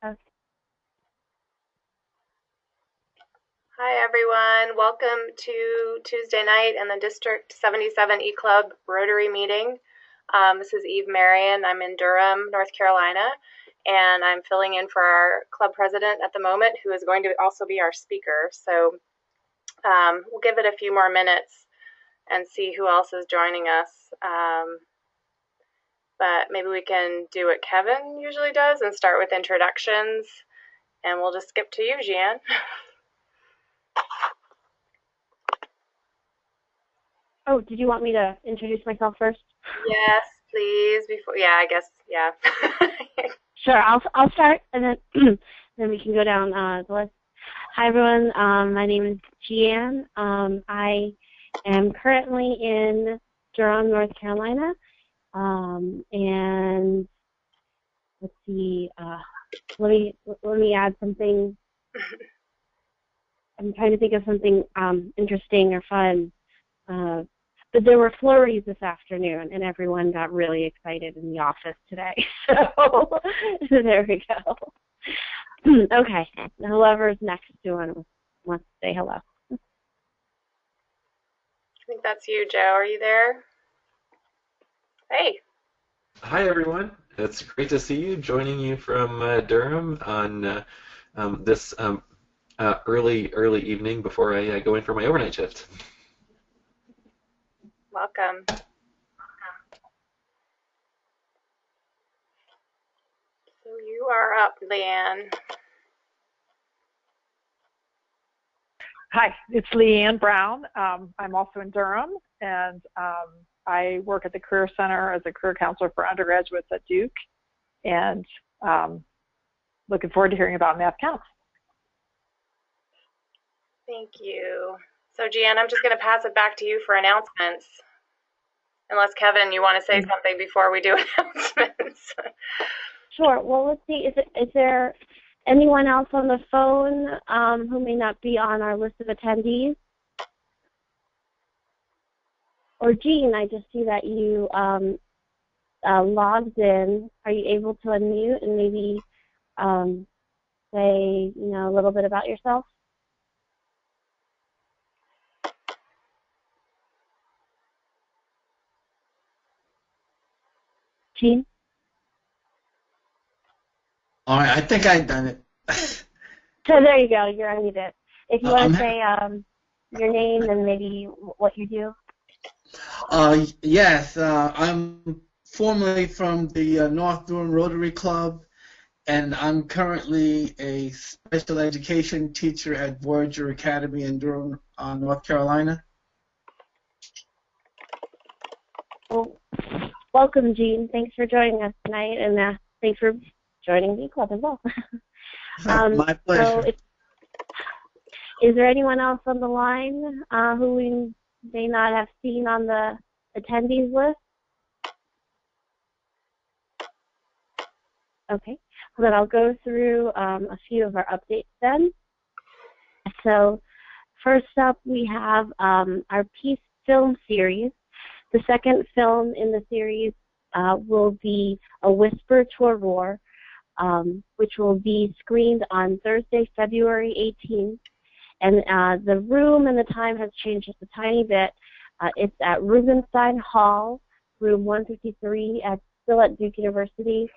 Okay. Hi everyone, welcome to Tuesday night in the District 77 E-Club Rotary meeting. This is Eve Marion. I'm in Durham, North Carolina, and I'm filling in for our club president at the moment, who is going to also be our speaker. So we'll give it a few more minutes and see who else is joining us. But maybe we can do what Kevin usually does and start with introductions, and we'll just skip to you, Jeanne. Oh, did you want me to introduce myself first? Yes, please. Before, yeah, I guess, yeah. Sure, I'll start, and then then we can go down the list. Hi everyone, my name is Jeanne. I am currently in Durham, North Carolina, and let's see. Let me add something. I'm trying to think of something interesting or fun. But there were flurries this afternoon, and everyone got really excited in the office today. So there we go. Okay, whoever's next doing wants to say hello. I think that's you, Joe. Are you there? Hey. Hi, everyone. It's great to see you, joining you from Durham on this early evening before I go in for my overnight shift. Welcome. So you are up, Leanne. Hi, it's Leanne Brown. I'm also in Durham, and I work at the Career Center as a career counselor for undergraduates at Duke, and looking forward to hearing about MATHCOUNTS. Thank you. So, Jeanne, I'm just going to pass it back to you for announcements. Unless, Kevin, you want to say something before we do announcements. Sure. Well, let's see. Is there anyone else on the phone who may not be on our list of attendees? Or Jean, I just see that you logged in. Are you able to unmute and maybe say, a little bit about yourself? Jean? All right, I think I've done it. So there you go. You're unmuted. If you want to say your name and maybe what you do. Yes, I'm formerly from the North Durham Rotary Club, and I'm currently a special education teacher at Voyager Academy in Durham, North Carolina. Well, welcome, Jean. Thanks for joining us tonight, and thanks for joining the club as well. My pleasure. So is there anyone else on the line who we may not have seen on the attendees list? Okay, well, then I'll go through a few of our updates then. So first up, we have our Peace film series. The second film in the series will be A Whisper to a Roar, which will be screened on Thursday, February 18th. And the room and the time has changed just a tiny bit. It's at Rubenstein Hall, room 153, still at Duke University,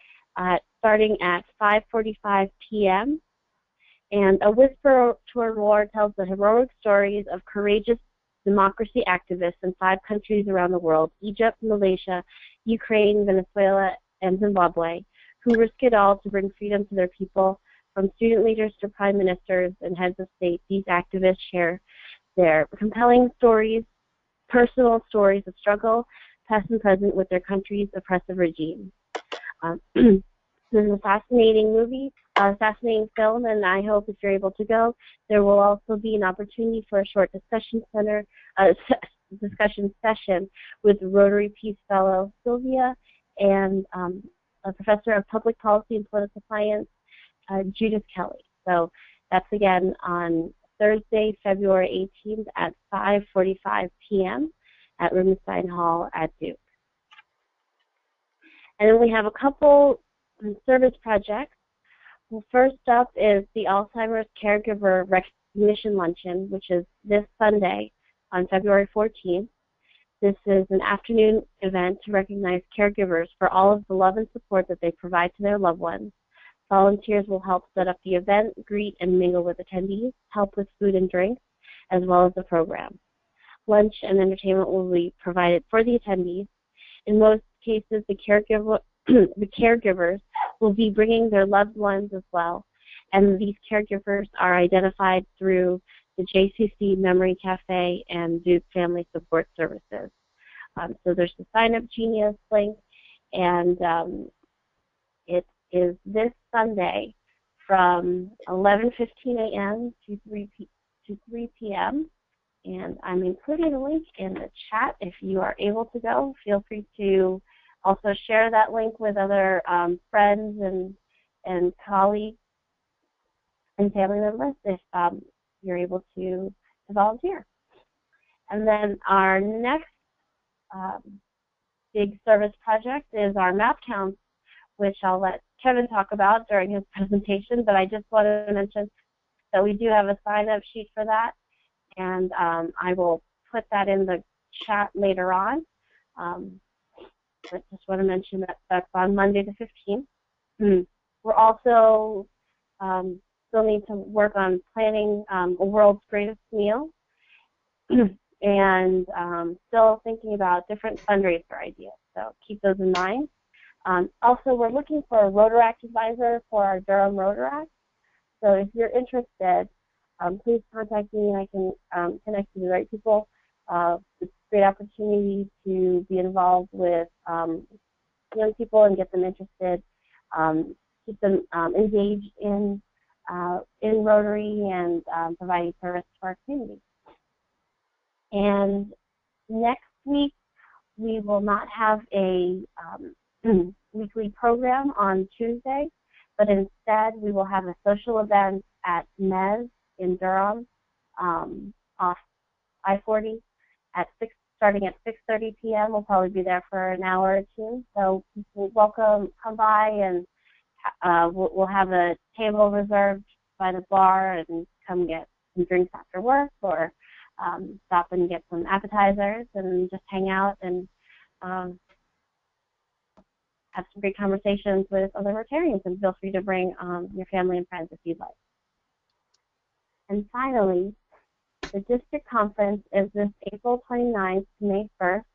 starting at 5:45 p.m. And A Whisper to a Roar tells the heroic stories of courageous democracy activists in 5 countries around the world: Egypt, Malaysia, Ukraine, Venezuela, and Zimbabwe, who risk it all to bring freedom to their people. From student leaders to prime ministers and heads of state, these activists share their compelling stories, personal stories of struggle, past and present, with their country's oppressive regime. This is a fascinating movie, a fascinating film, and I hope if you're able to go, there will also be an opportunity for a short discussion session with Rotary Peace Fellow Sylvia and a professor of public policy and political science, Judith Kelly. So that's again on Thursday, February 18th at 5:45 p.m. at Rubenstein Hall at Duke. And then we have a couple service projects. Well, first up is the Alzheimer's Caregiver Recognition Luncheon, which is this Sunday on February 14th. This is an afternoon event to recognize caregivers for all of the love and support that they provide to their loved ones. Volunteers will help set up the event, greet and mingle with attendees, help with food and drink, as well as the program. Lunch and entertainment will be provided for the attendees. In most cases, the caregivers will be bringing their loved ones as well, and these caregivers are identified through the JCC Memory Cafe and Duke Family Support Services. So there's the Sign Up Genius link, and it is this Sunday from 11:15 a.m. to 3 p.m. And I'm including a link in the chat. If you are able to go, feel free to also share that link with other friends and colleagues and family members if you're able to volunteer. And then our next big service project is our MATHCOUNTS, which I'll let Kevin talk about during his presentation, but I just wanted to mention that we do have a sign-up sheet for that, and I will put that in the chat later on. But just want to mention that that's on Monday the 15th. We're also still need to work on planning a world's greatest meal and still thinking about different fundraiser ideas, so keep those in mind. Also, we're looking for a Rotaract advisor for our Durham Rotaract, so if you're interested, please contact me and I can connect you to the right people. It's a great opportunity to be involved with young people and get them interested, keep them engaged in Rotary and providing service to our community. And next week, we will not have a weekly program on Tuesday, but instead we will have a social event at MES in Durham off I-40 at starting at 6:30 p.m. We'll probably be there for an hour or two. So welcome, come by, and we'll have a table reserved by the bar and come get some drinks after work, or stop and get some appetizers and just hang out and have some great conversations with other Rotarians, and feel free to bring your family and friends if you'd like. And finally, the district conference is this April 29th to May 1st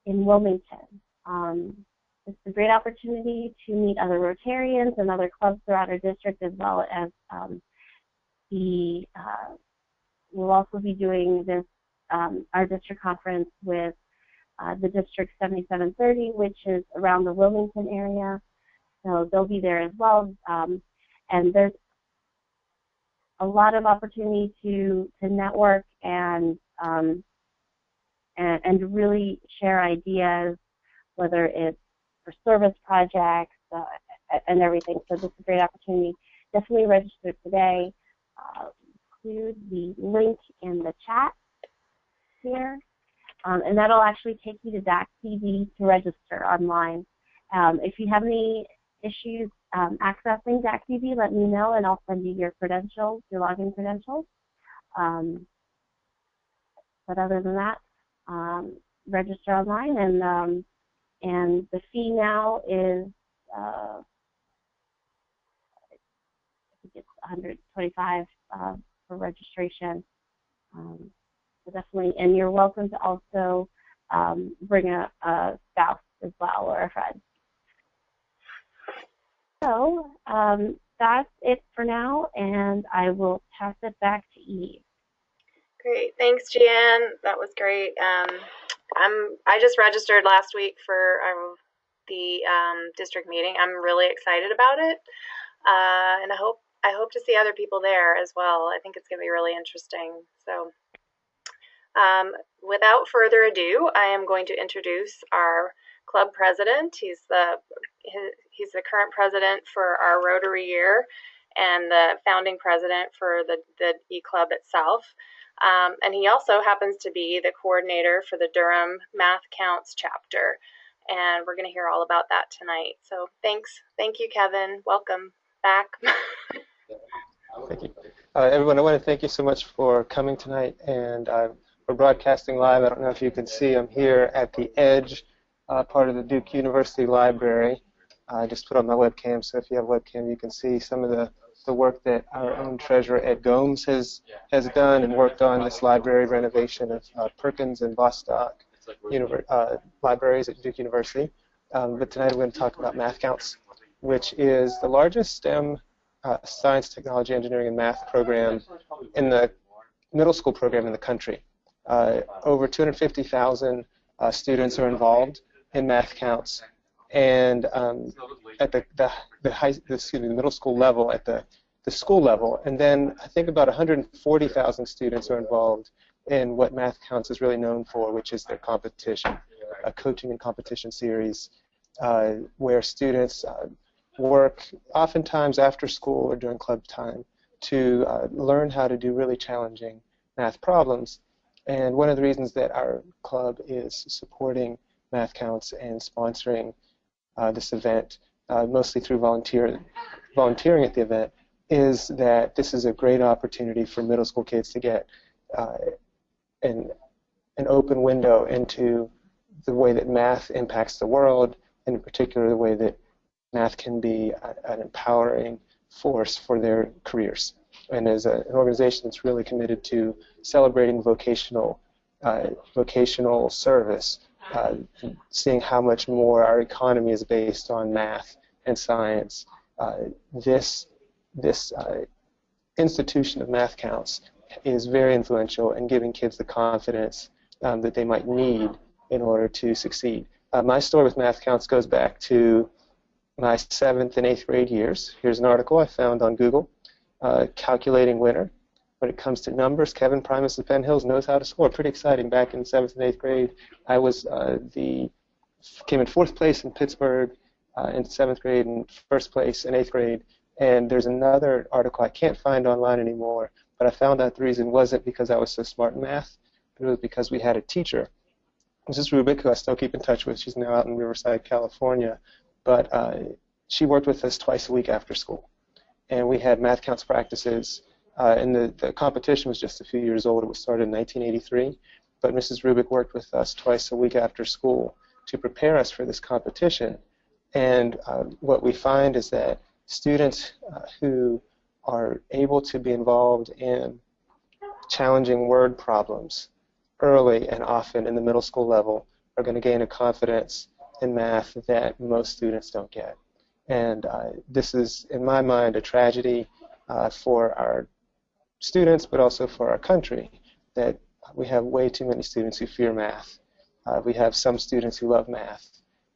in Wilmington. It's a great opportunity to meet other Rotarians and other clubs throughout our district, as well as we'll also be doing this our district conference with the District 7730, which is around the Wilmington area. So they'll be there as well. And there's a lot of opportunity to network and really share ideas, whether it's for service projects and everything. So this is a great opportunity. Definitely register today. Include the link in the chat here. And that'll actually take you to DAC TV to register online. If you have any issues accessing DAC TV, let me know, and I'll send you your credentials, your login credentials. But other than that, register online, and the fee now is I think it's $125 for registration. So definitely, and you're welcome to also bring a spouse as well, or a friend. So that's it for now, and I will pass it back to Eve. Great, thanks, Jeanne. That was great. I just registered last week for the district meeting. I'm really excited about it, and I hope to see other people there as well. I think it's going to be really interesting. So. Without further ado, I am going to introduce our club president. He's the current president for our Rotary year and the founding president for the E-Club itself. And he also happens to be the coordinator for the Durham MATHCOUNTS chapter. And we're going to hear all about that tonight. So thanks. Thank you, Kevin. Welcome back. Thank you. Everyone, I want to thank you so much for coming tonight, and we're broadcasting live. I don't know if you can see, I'm here at the Edge, part of the Duke University Library. I just put on my webcam, so if you have a webcam, you can see some of the work that our own treasurer, Ed Gomes, has done and worked on this library renovation of Perkins and Bostock libraries at Duke University. But tonight I'm going to talk about MATHCOUNTS, which is the largest STEM science, technology, engineering, and math program in the middle school program in the country. Over 250,000 students are involved in MATHCOUNTS, and at the middle school level, at the school level, and then I think about 140,000 students are involved in what MATHCOUNTS is really known for, which is their competition, a coaching and competition series where students work oftentimes after school or during club time to learn how to do really challenging math problems. And one of the reasons that our club is supporting MATHCOUNTS and sponsoring this event, mostly through volunteering at the event, is that this is a great opportunity for middle school kids to get an open window into the way that math impacts the world, and in particular the way that math can be an empowering force for their careers. And as an organization that's really committed to celebrating vocational service, seeing how much more our economy is based on math and science, this institution of MATHCOUNTS is very influential in giving kids the confidence that they might need in order to succeed. My story with MATHCOUNTS goes back to my 7th and 8th grade years. Here's an article I found on Google, calculating winner. When it comes to numbers, Kevin Primus of Penn Hills knows how to score. Pretty exciting. Back in 7th and 8th grade, I was came in 4th place in Pittsburgh in 7th grade and 1st place in 8th grade. And there's another article I can't find online anymore, but I found out the reason wasn't because I was so smart in math, but it was because we had a teacher, Mrs. Rubik, who I still keep in touch with. She's now out in Riverside, California, but she worked with us twice a week after school. And we had MATHCOUNTS practices, and the competition was just a few years old. It was started in 1983, but Mrs. Rubik worked with us twice a week after school to prepare us for this competition. And what we find is that students who are able to be involved in challenging word problems early and often in the middle school level are going to gain a confidence in math that most students don't get. And this is, in my mind, a tragedy for our students, but also for our country, that we have way too many students who fear math. We have some students who love math.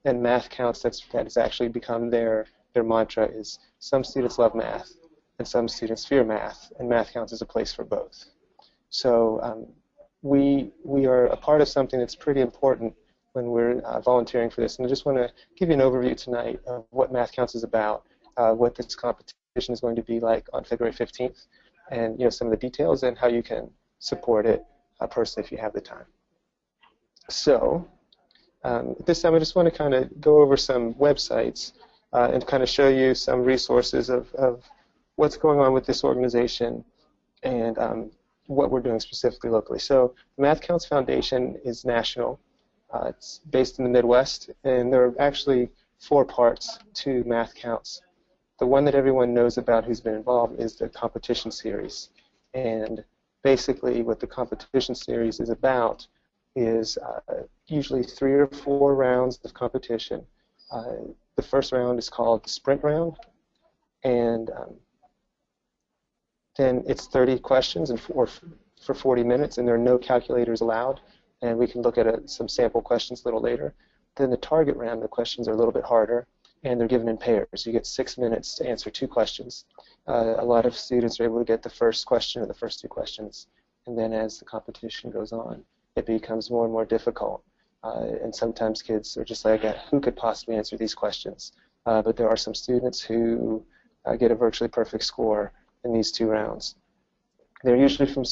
And MATHCOUNTS, that has actually become their mantra, is some students love math and some students fear math, and MATHCOUNTS is a place for both. So we are a part of something that's pretty important when we're volunteering for this. And I just want to give you an overview tonight of what MATHCOUNTS is about, what this competition is going to be like on February 15th, and some of the details and how you can support it personally if you have the time. So at this time I just want to kind of go over some websites and kind of show you some resources of what's going on with this organization and what we're doing specifically locally. So the MATHCOUNTS Foundation is national. It's based in the Midwest, and there are actually 4 parts to MATHCOUNTS. The one that everyone knows about who's been involved is the competition series. And basically what the competition series is about is usually 3 or 4 rounds of competition. The first round is called the sprint round, and then it's 30 questions and for 40 minutes, and there are no calculators allowed. And we can look at some sample questions a little later. Then the target round, the questions are a little bit harder, and they're given in pairs. You get 6 minutes to answer 2 questions. A lot of students are able to get the first question or the first 2 questions, and then as the competition goes on, it becomes more and more difficult. And sometimes kids are just like, who could possibly answer these questions? But there are some students who get a virtually perfect score in these 2 rounds. They're usually from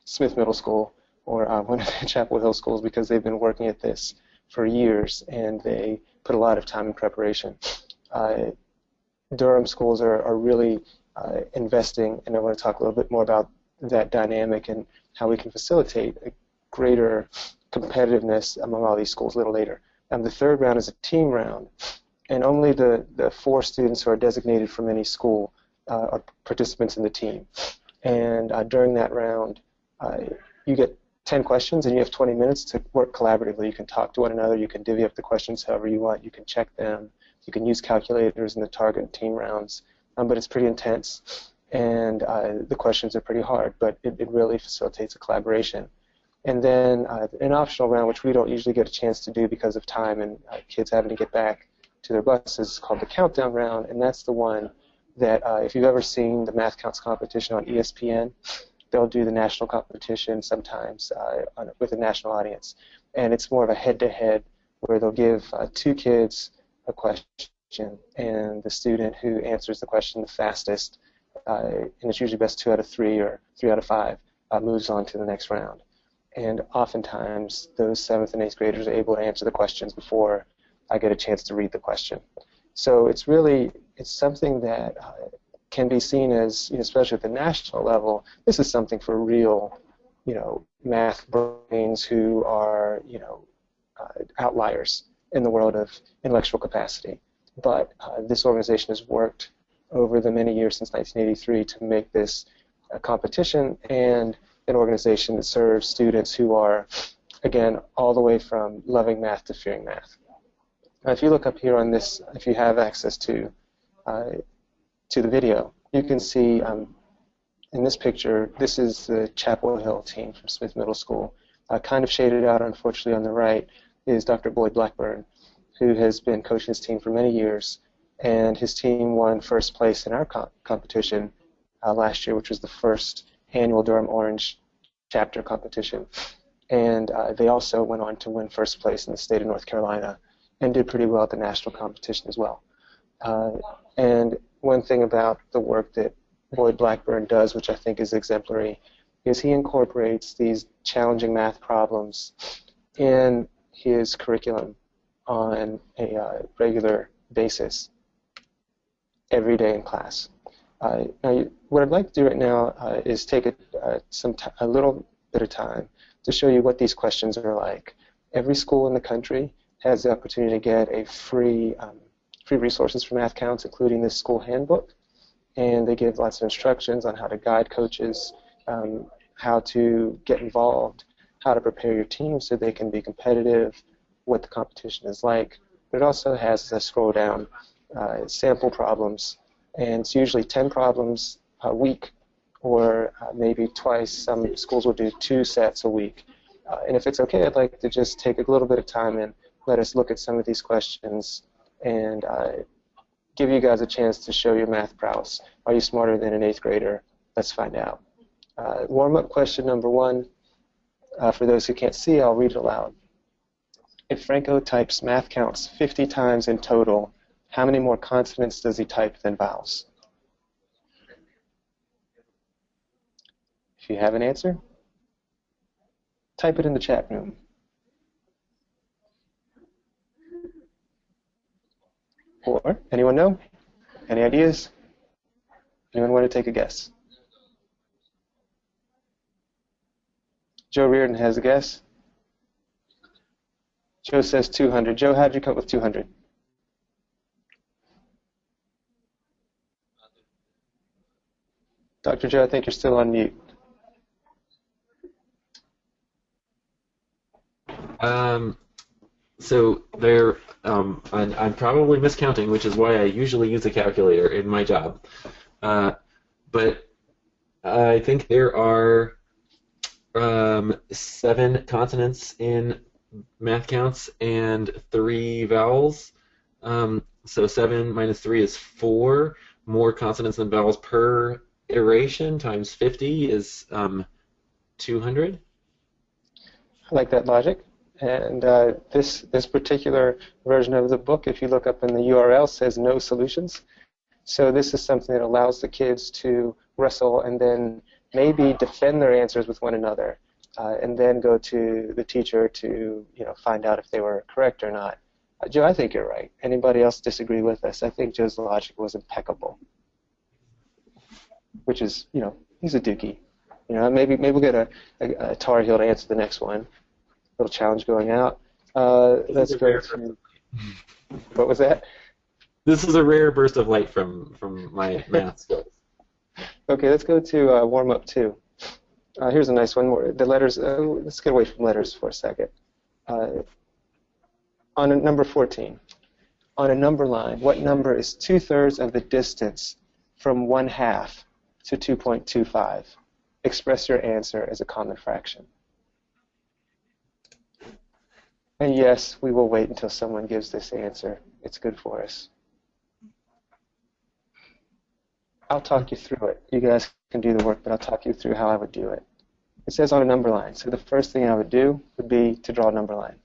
Smith Middle School or one of the Chapel Hill schools, because they've been working at this for years and they put a lot of time in preparation. Durham schools are really investing, and I want to talk a little bit more about that dynamic and how we can facilitate a greater competitiveness among all these schools a little later. The third round is a team round, and only the 4 students who are designated from any school are participants in the team. And during that round, you get 10 questions, and you have 20 minutes to work collaboratively. You can talk to one another. You can divvy up the questions however you want. You can check them. You can use calculators in the target team rounds. But it's pretty intense, and the questions are pretty hard, but it really facilitates a collaboration. And then an optional round, which we don't usually get a chance to do because of time and kids having to get back to their buses, is called the countdown round, and that's the one that if you've ever seen the Math Counts competition on ESPN, they'll do the national competition sometimes with a national audience. And it's more of a head-to-head where they'll give 2 kids a question, and the student who answers the question the fastest, and it's usually best 2 out of 3 or 3 out of 5, moves on to the next round. And oftentimes those 7th and 8th graders are able to answer the questions before I get a chance to read the question. So it's something that can be seen as, especially at the national level, this is something for real, math brains who are, outliers in the world of intellectual capacity. But this organization has worked over the many years since 1983 to make this a competition and an organization that serves students who are, again, all the way from loving math to fearing math. Now, if you look up here on this, if you have access to the video, you can see in this picture, this is the Chapel Hill team from Smith Middle School. Kind of shaded out, unfortunately, on the right is Dr. Boyd Blackburn, who has been coaching his team for many years, and his team won first place in our competition last year, which was the first annual Durham-Orange chapter competition. And they also went on to win first place in the state of North Carolina and did pretty well at the national competition as well. And one thing about the work that Boyd Blackburn does, which I think is exemplary, is he incorporates these challenging math problems in his curriculum on a regular basis every day in class. Now, what I'd like to do right now is take a little bit of time to show you what these questions are like. Every school in the country has the opportunity to get a free resources for Math Counts, including this school handbook, and they give lots of instructions on how to guide coaches, how to get involved, how to prepare your team so they can be competitive, what the competition is like. But it also has, as I scroll down, sample problems, and it's usually 10 problems a week, or maybe twice. Some schools will do 2 sets a week. And if it's okay, I'd like to just take a little bit of time and let us look at some of these questions and give you guys a chance to show your math prowess. Are you smarter than an 8th grader? Let's find out. Warm-up question number 1. For those who can't see, I'll read it aloud. If Franco types math counts 50 times in total, how many more consonants does he type than vowels? If you have an answer, type it in the chat room. Or, anyone know? Any ideas? Anyone want to take a guess? Joe Reardon has a guess. Joe says 200. Joe, how did you come up with 200? Dr. Joe, I think you're still on mute. So there, I'm probably miscounting, which is why I usually use a calculator in my job. But I think there are 7 consonants in Math Counts and 3 vowels. So 7 minus 3 is 4. More consonants than vowels per iteration times 50 is 200. I like that logic. And this particular version of the book, if you look up in the URL, says no solutions. So this is something that allows the kids to wrestle and then maybe defend their answers with one another, and then go to the teacher to find out if they were correct or not. Joe, I think you're right. Anybody else disagree with us? I think Joe's logic was impeccable, which is, he's a dookie. Maybe we'll get a Tar Heel to answer the next one. Little challenge going out. Let's go to, what was that? This is a rare burst of light from my math skills. Okay, let's go to warm-up 2. Here's a nice one. The letters, let's get away from letters for a second. On number 14, on a number line, what number is 2/3 of the distance from 1/2 to 2.25? Express your answer as a common fraction. And yes, we will wait until someone gives this answer. It's good for us. I'll talk you through it. You guys can do the work, but I'll talk you through how I would do it. It says on a number line, so the first thing I would do would be to draw a number line.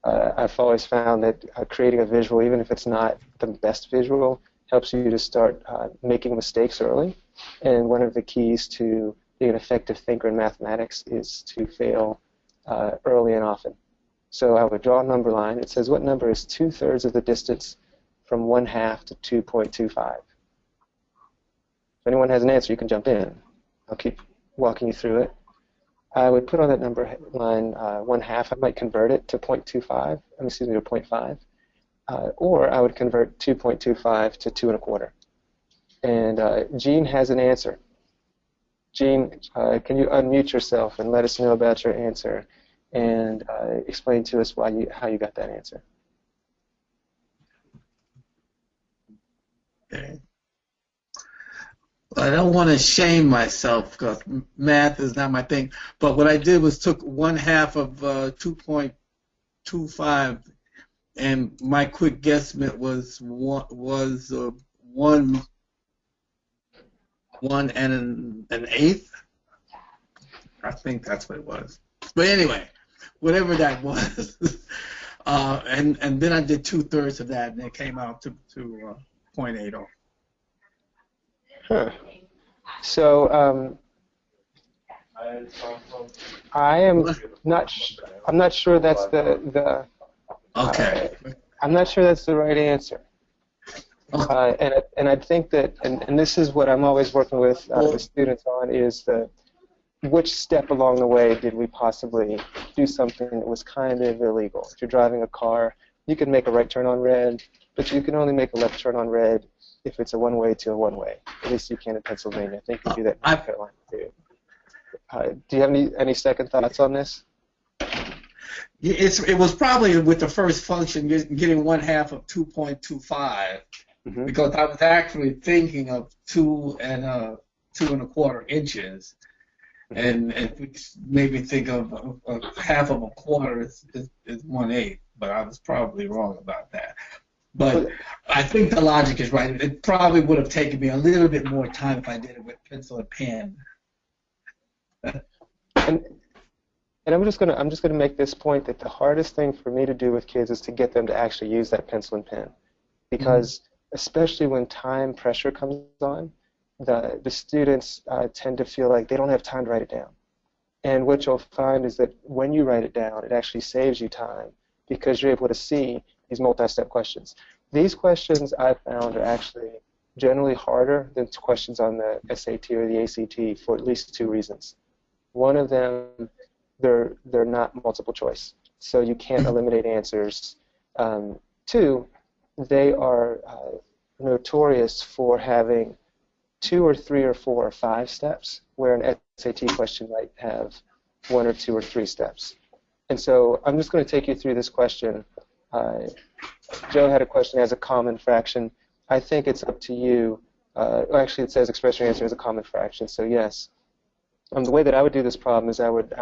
I've always found that creating a visual, even if it's not the best visual, helps you to start making mistakes early. And one of the keys to being an effective thinker in mathematics is to fail early and often. So I would draw a number line. It says what number is 2/3 of the distance from 1/2 to 2.25? If anyone has an answer, you can jump in. I'll keep walking you through it. I would put on that number line 1/2. I might convert it to 0.25. Excuse me, to 0.5. Or I would convert 2.25 to 2 1/4. And Jean has an answer. Jean, can you unmute yourself and let us know about your answer and explain to us how you got that answer? Okay. Well, I don't want to shame myself because math is not my thing. But what I did was took 1/2 of 2.25, and my quick guesstimate was one and an eighth. I think that's what it was. But anyway, whatever that was, and then I did 2/3 of that, and it came out to 0.80. Huh. So I am not. I'm not sure that's the. Okay. I'm not sure that's the right answer. And I think that, and this is what I'm always working with the students on, is which step along the way did we possibly do something that was kind of illegal? If you're driving a car, you can make a right turn on red, but you can only make a left turn on red if it's a one-way to a one-way. At least you can in Pennsylvania. I think you do that in North Carolina too. Do you have any second thoughts on this? It was probably with the first function getting 1/2 of 2.25, because I was actually thinking of 2 1/4 inches, and if we maybe think of 1/2 of a quarter is 1/8, but I was probably wrong about that. But I think the logic is right. It probably would have taken me a little bit more time if I did it with pencil and pen. And I'm just gonna make this point that the hardest thing for me to do with kids is to get them to actually use that pencil and pen, because especially when time pressure comes on, the students tend to feel like they don't have time to write it down. And what you'll find is that when you write it down, it actually saves you time because you're able to see these multi-step questions. These questions I found are actually generally harder than questions on the SAT or the ACT for at least 2 reasons. One of them, they're not multiple choice, so you can't eliminate answers. 2, they are notorious for having 2 or 3 or 4 or 5 steps, where an SAT question might have 1 or 2 or 3 steps. And so I'm just going to take you through this question. Joe had a question as a common fraction. I think it's up to you. Actually, it says express your answer as a common fraction, so yes. The way that I would do this problem is I would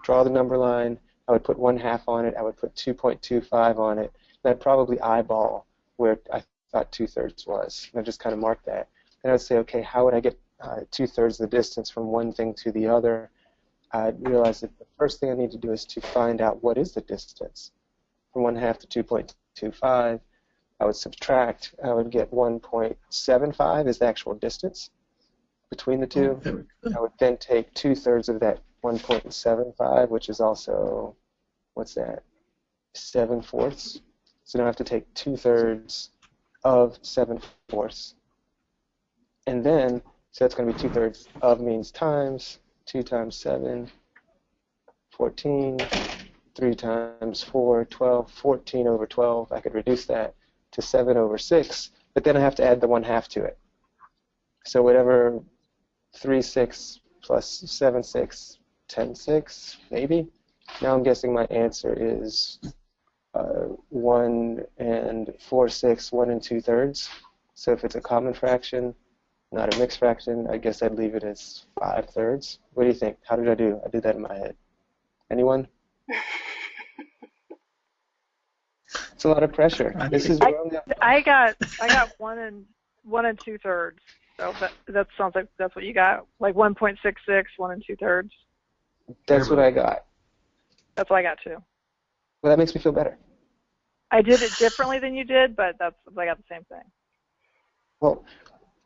draw the number line, I would put 1/2 on it, I would put 2.25 on it, and I'd probably eyeball where I thought 2/3 was. And I'd just kind of mark that. And I'd say, okay, how would I get 2/3 the distance from one thing to the other? I'd realize that the first thing I need to do is to find out what is the distance from 1/2 to 2.25. I would subtract. I would get 1.75 is the actual distance between the two. I would then take 2/3 of that 1.75, which is also, what's that, 7/4. So now I have to take 2/3 of 7/4. And then, so that's going to be 2/3 of means times, 2 times 7, 14, 3 times 4, 12, 14 over 12. I could reduce that to 7 over 6, but then I have to add the 1/2 to it. So whatever 3/6 plus 7/6, 10/6, maybe. Now I'm guessing my answer is 1 and 4/6, 1 and 2/3. So if it's a common fraction, not a mixed fraction, I guess I'd leave it as 5/3. What do you think? How did I do? I did that in my head. Anyone? It's a lot of pressure. This is I got 1 and 2/3. So that sounds like that's what you got, like 1.66, 1 and 2/3. That's what I got. That's what I got too. Well, that makes me feel better. I did it differently than you did, but I got the same thing. Well,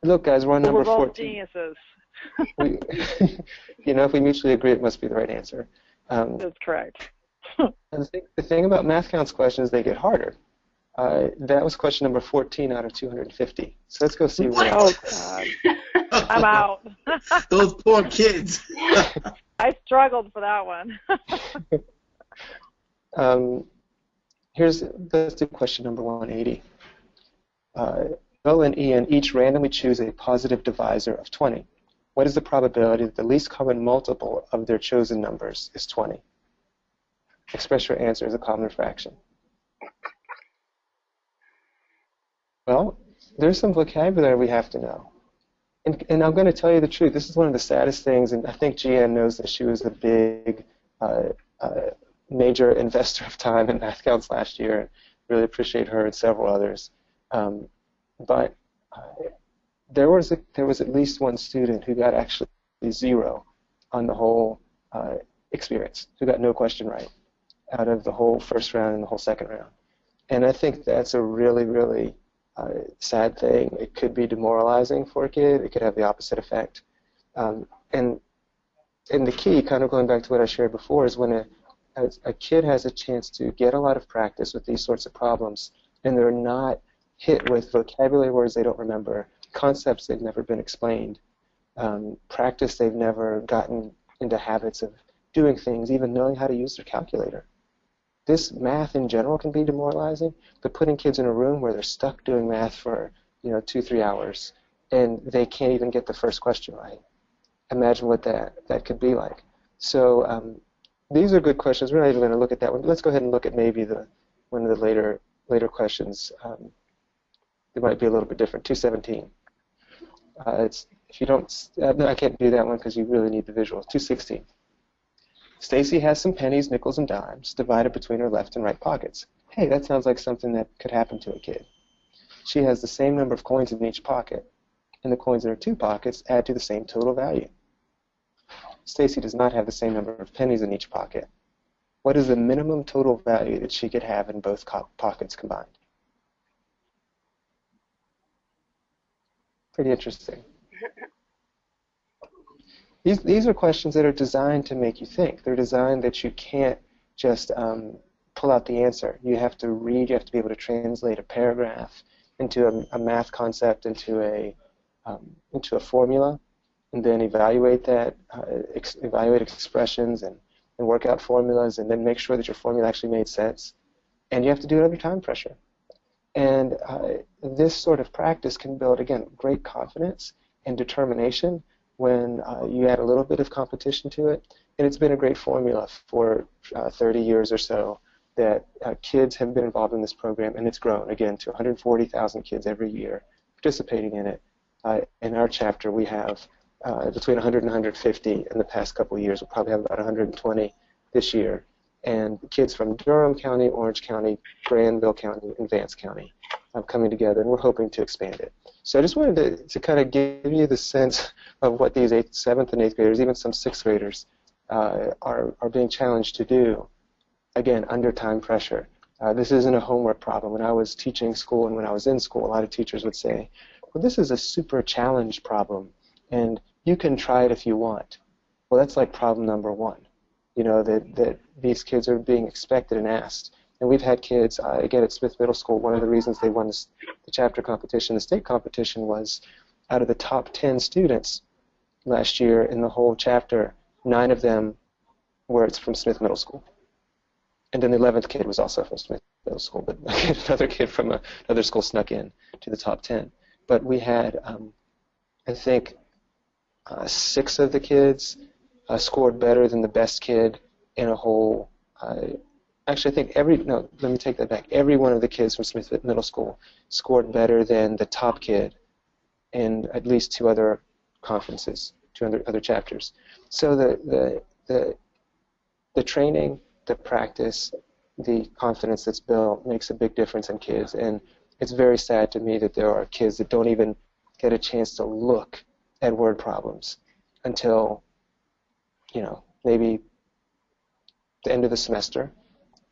look, guys, we're on number We're both 14. geniuses. If we mutually agree, it must be the right answer. That's correct. And the thing about math counts questions, they get harder. That was question number 14 out of 250. So let's go see what. Oh, God. I'm out. Those poor kids. I struggled for that one. Let's do question number 180. Bill and Ian each randomly choose a positive divisor of 20. What is the probability that the least common multiple of their chosen numbers is 20? Express your answer as a common fraction. Well, there's some vocabulary we have to know. And I'm going to tell you the truth. This is one of the saddest things, and I think Jeanne knows that she was a big major investor of time in MathCounts last year. Really appreciate her and several others. But there was at least one student who got actually 0 on the whole experience, who got no question right out of the whole first round and the whole second round. And I think that's a really, really sad thing. It could be demoralizing for a kid. It could have the opposite effect. And the key, kind of going back to what I shared before, is when a kid has a chance to get a lot of practice with these sorts of problems, and they're not hit with vocabulary words they don't remember, concepts they've never been explained, practice they've never gotten into habits of doing things, even knowing how to use their calculator. This math in general can be demoralizing, but putting kids in a room where they're stuck doing math for 2-3 hours and they can't even get the first question right. Imagine what that could be like. So these are good questions. We're not even going to look at that one. But let's go ahead and look at maybe one of the later questions. It might be a little bit different. 217. If you don't, no, I can't do that one because you really need the visual. 216. Stacy has some pennies, nickels, and dimes divided between her left and right pockets. Hey, that sounds like something that could happen to a kid. She has the same number of coins in each pocket, and the coins in her 2 pockets add to the same total value. Stacy does not have the same number of pennies in each pocket. What is the minimum total value that she could have in both pockets combined? Pretty interesting. These are questions that are designed to make you think. They're designed that you can't just pull out the answer. You have to read. You have to be able to translate a paragraph into a math concept, into a formula, and then evaluate that, evaluate expressions, and work out formulas, and then make sure that your formula actually made sense. And you have to do it under time pressure. And this sort of practice can build, again, great confidence and determination when you add a little bit of competition to it. And it's been a great formula for 30 years or so that kids have been involved in this program, and it's grown, again, to 140,000 kids every year participating in it. In our chapter, we have between 100 and 150 in the past couple of years. We'll probably have about 120 this year. And kids from Durham County, Orange County, Granville County, and Vance County coming together, and we're hoping to expand it. So I just wanted to kind of give you the sense of what these 7th and 8th graders, even some 6th graders, are being challenged to do, again, under time pressure. This isn't a homework problem. When I was teaching school and when I was in school, a lot of teachers would say, well, this is a super challenge problem, and you can try it if you want. Well, that's like problem number 1. That these kids are being expected and asked And we've had kids, again, at Smith Middle School, one of the reasons they won the chapter competition, the state competition, was out of the top 10 students last year in the whole chapter, 9 of them were from Smith Middle School. And then the 11th kid was also from Smith Middle School, but another kid from another school snuck in to the top 10. But we had, I think, 6 of the kids scored better than the best kid in a whole. Actually, I think let me take that back. Every one of the kids from Smith Middle School scored better than the top kid in at least 2 other conferences, 2 other chapters. So the training, the practice, the confidence that's built makes a big difference in kids. And it's very sad to me that there are kids that don't even get a chance to look at word problems until, maybe the end of the semester.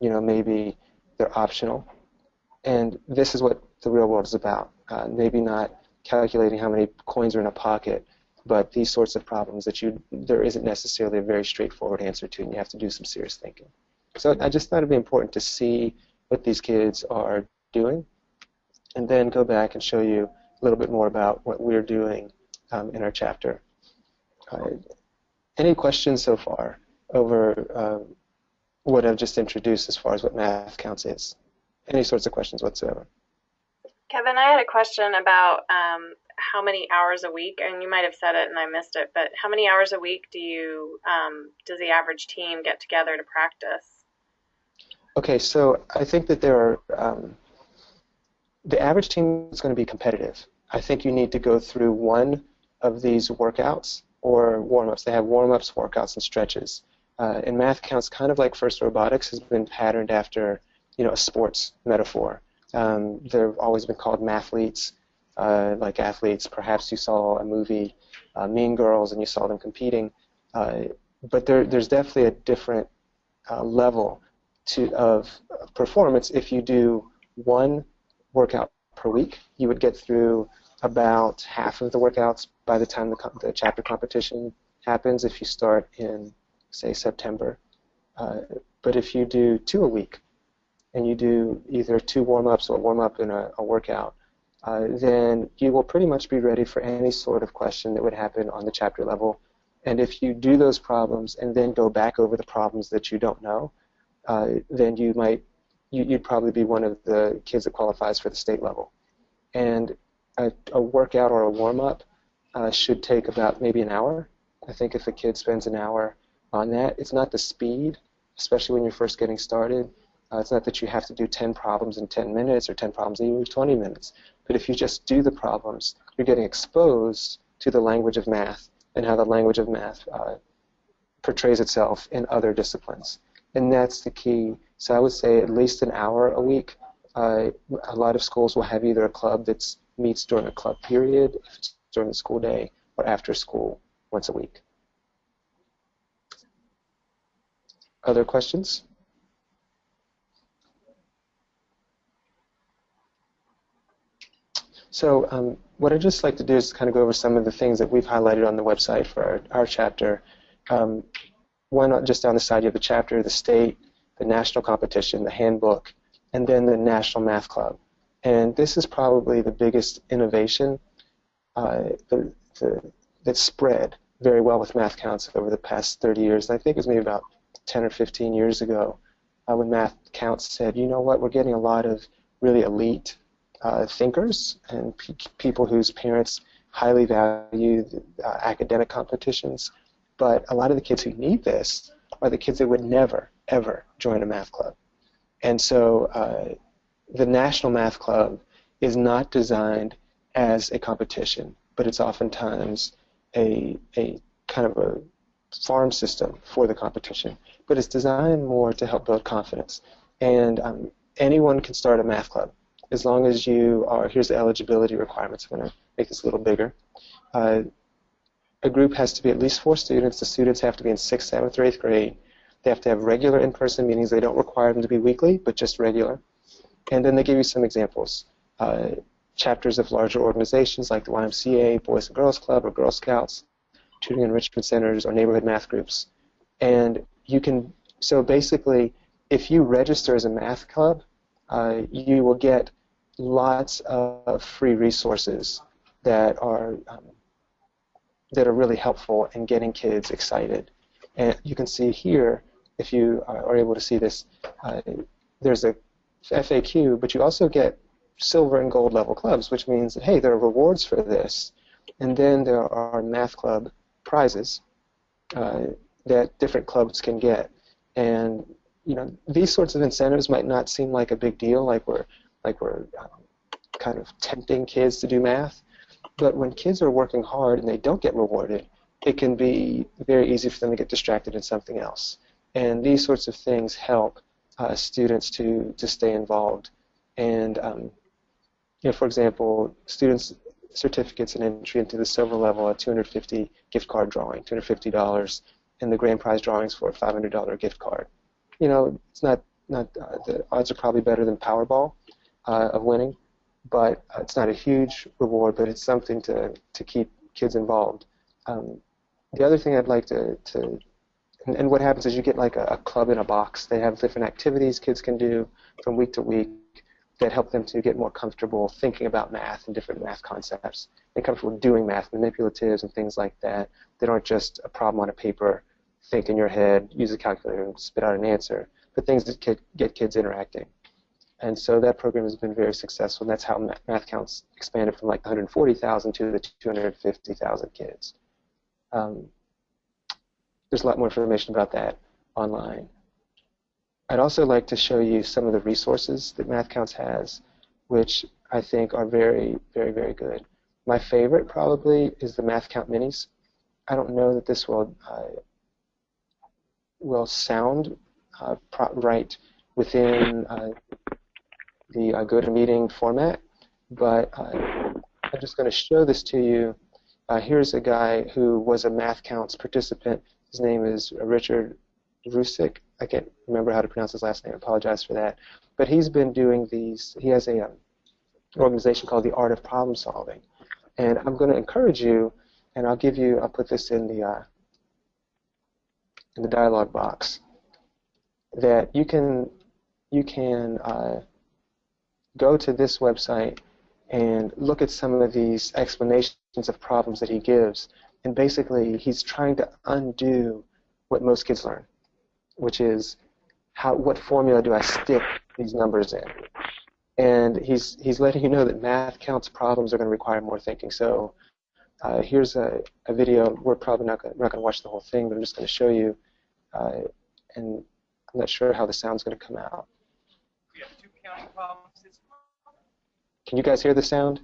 Maybe they're optional. And this is what the real world is about. Maybe not calculating how many coins are in a pocket, but these sorts of problems that there isn't necessarily a very straightforward answer to, and you have to do some serious thinking. So I just thought it'd be important to see what these kids are doing, and then go back and show you a little bit more about what we're doing in our chapter. Any questions so far over what I've just introduced as far as what Math Counts is? Any sorts of questions whatsoever? Kevin, I had a question about how many hours a week, and you might have said it and I missed it, but how many hours a week does the average team get together to practice? Okay, so I think that there are, the average team is going to be competitive. I think you need to go through one of these workouts or warm-ups. They have warm-ups, workouts, and stretches. And Math Counts, kind of like First Robotics, has been patterned after a sports metaphor. They've always been called mathletes, like athletes. Perhaps you saw a movie, Mean Girls, and you saw them competing. But there's definitely a different level of performance. If you do one workout per week, you would get through about half of the workouts by the time the chapter competition happens, if you start in, say, September. But if you do 2 a week, and you do either 2 warm-ups or warm-up and a workout, then you will pretty much be ready for any sort of question that would happen on the chapter level. And if you do those problems and then go back over the problems that you don't know, then you'd probably be one of the kids that qualifies for the state level. And a workout or a warm-up should take about maybe an hour. I think if a kid spends an hour on that, it's not the speed, especially when you're first getting started. It's not that you have to do 10 problems in 10 minutes or 10 problems in 20 minutes. But if you just do the problems, you're getting exposed to the language of math and how the language of math portrays itself in other disciplines. And that's the key. So I would say at least an hour a week. A lot of schools will have either a club that meets during a club period, if it's during the school day, or after school once a week. Other questions? So what I'd just like to do is kind of go over some of the things that we've highlighted on the website for our chapter. One just on the side, you have the chapter, the state, the national competition, the handbook, and then the National Math Club. And this is probably the biggest innovation that's spread very well with Math Counts over the past 30 years. And I think it was maybe about 10 or 15 years ago when Math Counts said, you know what, we're getting a lot of really elite thinkers and people whose parents highly value academic competitions. But a lot of the kids who need this are the kids that would never, ever join a math club. And so the National Math Club is not designed as a competition, but it's oftentimes a kind of a farm system for the competition. But it's designed more to help build confidence. And anyone can start a math club as long as you are, here's the eligibility requirements. I'm going to make this a little bigger. A group has to be at least 4 students. The students have to be in 6th, 7th, or 8th grade. They have to have regular in-person meetings. They don't require them to be weekly, but just regular. And then they give you some examples. Chapters of larger organizations like the YMCA, Boys and Girls Club, or Girl Scouts, tutoring enrichment centers, or neighborhood math groups. And you can, so basically, if you register as a math club, you will get lots of free resources that are really helpful in getting kids excited. And you can see here, if you are able to see this, there's a FAQ, but you also get silver and gold level clubs, which means that, hey, there are rewards for this. And then there are math club prizes that different clubs can get. And these sorts of incentives might not seem like a big deal, like we're kind of tempting kids to do math. But when kids are working hard and they don't get rewarded, it can be very easy for them to get distracted in something else. And these sorts of things help students to stay involved. And for example, students' certificates and entry into the silver level, a $250 gift card drawing, $250, and the grand prize drawings for a $500 gift card. It's not the odds are probably better than Powerball of winning, but it's not a huge reward, but it's something to keep kids involved. The other thing I'd like and what happens is you get like a club in a box. They have different activities kids can do from week to week that help them to get more comfortable thinking about math and different math concepts, and comfortable doing math, manipulatives and things like that that aren't just a problem on a paper, think in your head, use a calculator and spit out an answer, but things that get kids interacting. And so that program has been very successful, and that's how MathCounts expanded from like 140,000 to the 250,000 kids. There's a lot more information about that online. I'd also like to show you some of the resources that MathCounts has, which I think are very, very, very good. My favorite probably is the MathCount Minis. I don't know that this will sound right within the GoToMeeting format, but I'm just going to show this to you. Here's a guy who was a MathCounts participant. His name is Richard Rusick. I can't remember how to pronounce his last name. I apologize for that. But he's been doing these. He has an organization called the Art of Problem Solving, and I'm going to encourage you, and I'll put this in the dialog box, that you can go to this website and look at some of these explanations of problems that he gives, and basically he's trying to undo what most kids learn, which is what formula do I stick these numbers in? And he's letting you know that MathCounts problems are going to require more thinking. So here's a video. We're probably not going to watch the whole thing, but I'm just going to show you, and I'm not sure how the sound's going to come out. We have two counting problems. Can you guys hear the sound?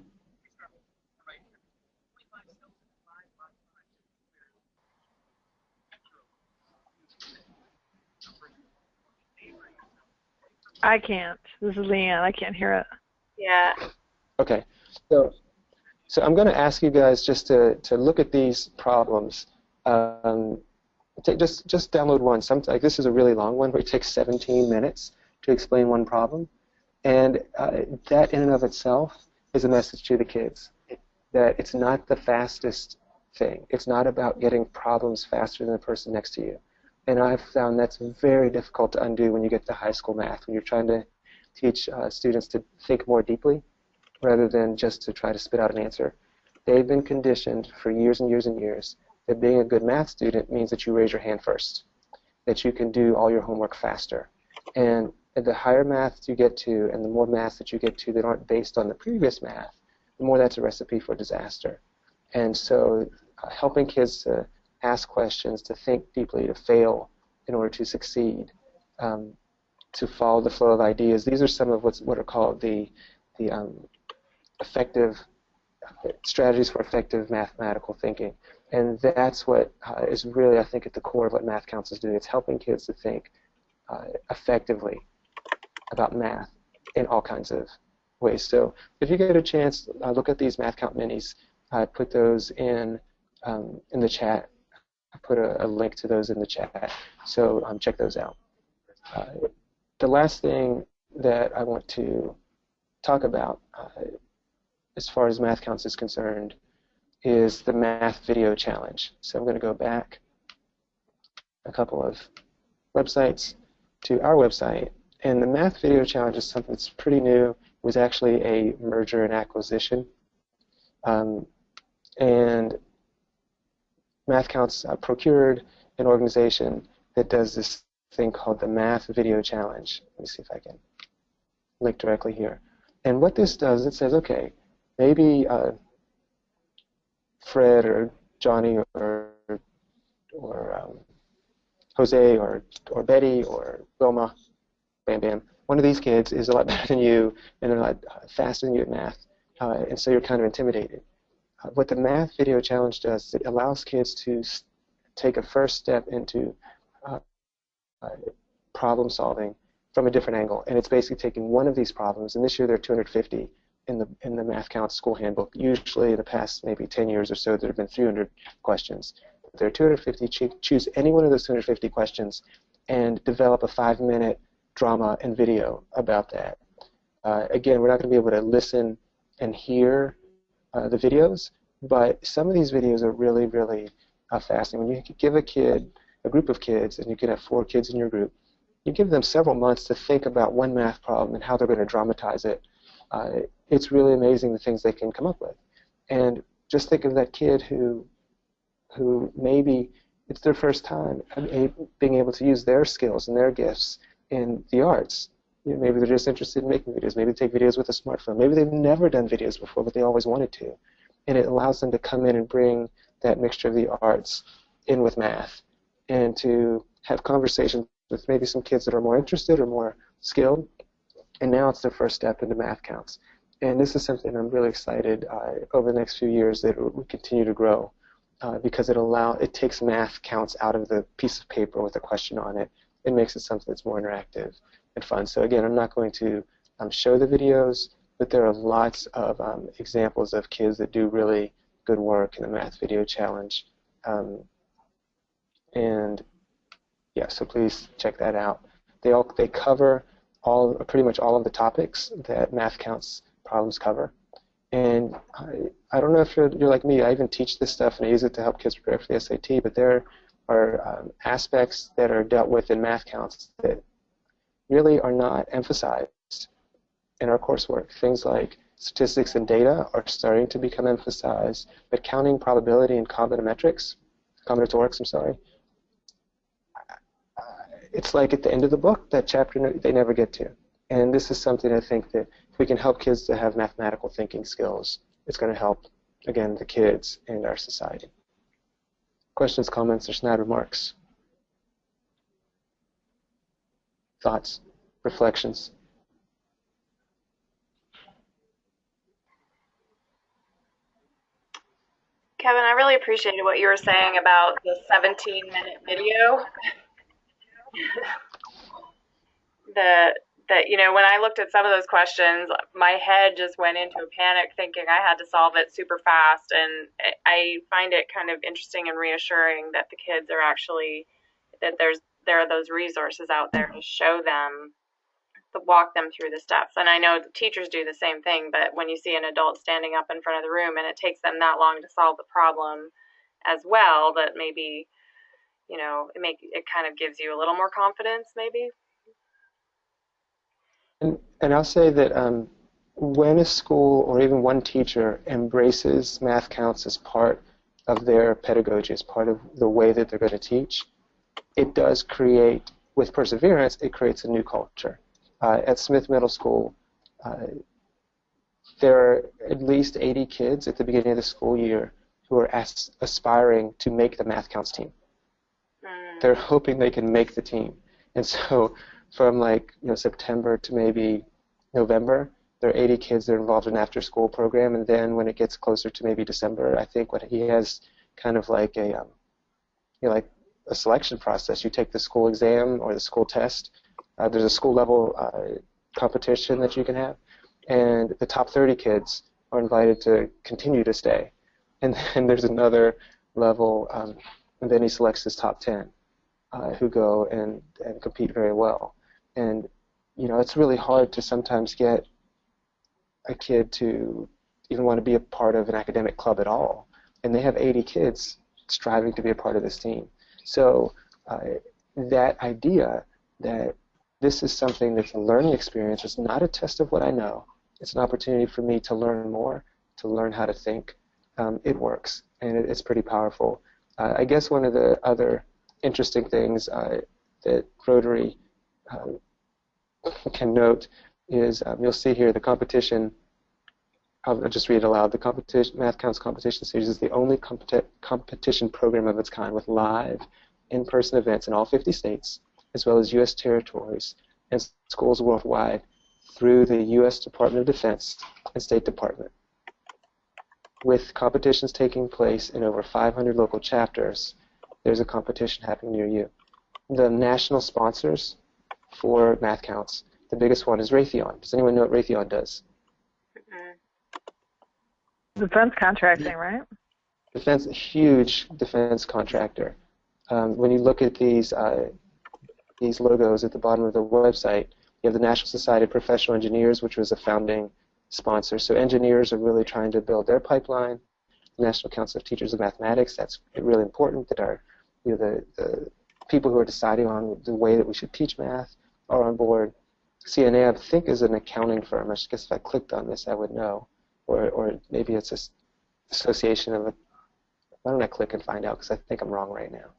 I can't. This is Leanne. I can't hear it. Yeah. Okay. So I'm going to ask you guys just to look at these problems. Just download one. Like this is a really long one where it takes 17 minutes to explain one problem. And that in and of itself is a message to the kids that it's not the fastest thing. It's not about getting problems faster than the person next to you. And I've found that's very difficult to undo when you get to high school math, when you're trying to teach students to think more deeply rather than just to try to spit out an answer. They've been conditioned for years and years and years that being a good math student means that you raise your hand first, that you can do all your homework faster. And the higher maths you get to and the more maths that you get to that aren't based on the previous math, the more that's a recipe for disaster. And so helping kids to ask questions, to think deeply, to fail in order to succeed, to follow the flow of ideas. These are some of what are called the effective strategies for effective mathematical thinking. And that's what is really, I think, at the core of what MathCounts is doing. It's helping kids to think effectively about math in all kinds of ways. So if you get a chance, look at these MathCount minis. I put those in the chat. I put a link to those in the chat, so check those out. The last thing that I want to talk about as far as MathCounts is concerned is the Math Video Challenge. So I'm going to go back a couple of websites, to our website. And the Math Video Challenge is something that's pretty new. It was actually a merger and acquisition. And MathCounts procured an organization that does this thing called the Math Video Challenge. Let me see if I can link directly here. And what this does, it says, okay, maybe Fred or Johnny or Jose or Betty or Wilma, Bam Bam, one of these kids is a lot better than you and they're a lot faster than you at math, and so you're kind of intimidated. What the Math Video Challenge does is it allows kids to take a first step into problem solving from a different angle, and it's basically taking one of these problems, and this year there are 250 in the MathCounts school handbook. Usually in the past maybe 10 years or so there have been 300 questions. There are 250. Choose any one of those 250 questions and develop a 5-minute drama and video about that. Again, we're not going to be able to listen and hear the videos, but some of these videos are really, really fascinating. When you give a group of kids, and you can have 4 kids in your group, you give them several months to think about one math problem and how they're going to dramatize it. It's really amazing the things they can come up with. And just think of that kid who maybe it's their first time being able to use their skills and their gifts in the arts. You know, maybe they're just interested in making videos. Maybe they take videos with a smartphone. Maybe they've never done videos before, but they always wanted to. And it allows them to come in and bring that mixture of the arts in with math and to have conversations with maybe some kids that are more interested or more skilled. And now it's their first step into MathCounts. And this is something I'm really excited over the next few years that it will continue to grow because it takes MathCounts out of the piece of paper with a question on it. It makes it something that's more interactive and fun. So again, I'm not going to show the videos, but there are lots of examples of kids that do really good work in the Math Video Challenge. And yeah, so please check that out. They cover pretty much all of the topics that MathCounts problems cover. And I don't know if you're like me. I even teach this stuff and I use it to help kids prepare for the SAT. But there are aspects that are dealt with in MathCounts that really are not emphasized in our coursework. Things like statistics and data are starting to become emphasized, but counting, probability, and combinatorics, it's like at the end of the book, that chapter they never get to. And this is something I think that if we can help kids to have mathematical thinking skills, it's going to help, again, the kids and our society. Questions, comments, or snide remarks? Thoughts, reflections? Kevin, I really appreciated what you were saying about the 17-minute video. That you know, when I looked at some of those questions, my head just went into a panic thinking I had to solve it super fast, and I find it kind of interesting and reassuring that the kids are actually, that there are those resources out there to show them, to walk them through the steps. And I know the teachers do the same thing, but when you see an adult standing up in front of the room and it takes them that long to solve the problem as well, that maybe, you know, it kind of gives you a little more confidence maybe. And I'll say that when a school or even one teacher embraces MathCounts as part of their pedagogy, as part of the way that they're going to teach, it does create, with perseverance, it creates a new culture. At Smith Middle School, there are at least 80 kids at the beginning of the school year who are aspiring to make the MathCounts team. They're hoping they can make the team. And so from September to maybe November, there are 80 kids that are involved in an after-school program, and then when it gets closer to maybe December, I think what he has kind of like a selection process. You take the school exam or the school test. There's a school level competition that you can have, and the top 30 kids are invited to continue to stay. And then there's another level, and then he selects his top 10 who go and compete very well. And it's really hard to sometimes get a kid to even want to be a part of an academic club at all. And they have 80 kids striving to be a part of this team. So that idea that this is something that's a learning experience. It's not a test of what I know. It's an opportunity for me to learn more, to learn how to think. It works, and it's pretty powerful. I guess one of the other interesting things that Rotary can note is you'll see here the competition. I'll just read it aloud. The competition, MathCounts competition series is the only competition program of its kind with live, in-person events in all 50 states, as well as U.S. territories and schools worldwide through the U.S. Department of Defense and State Department. With competitions taking place in over 500 local chapters, there's a competition happening near you. The national sponsors for MathCounts, the biggest one is Raytheon. Does anyone know what Raytheon does? Defense contracting, right? Defense, huge defense contractor. When you look at these logos at the bottom of the website, you have the National Society of Professional Engineers, which was a founding sponsor. So engineers are really trying to build their pipeline. The National Council of Teachers of Mathematics, that's really important that our, the people who are deciding on the way that we should teach math are on board. CNA, I think, is an accounting firm. I guess if I clicked on this, I would know. Or maybe it's an association of a, why don't I click and find out, because I think I'm wrong right now.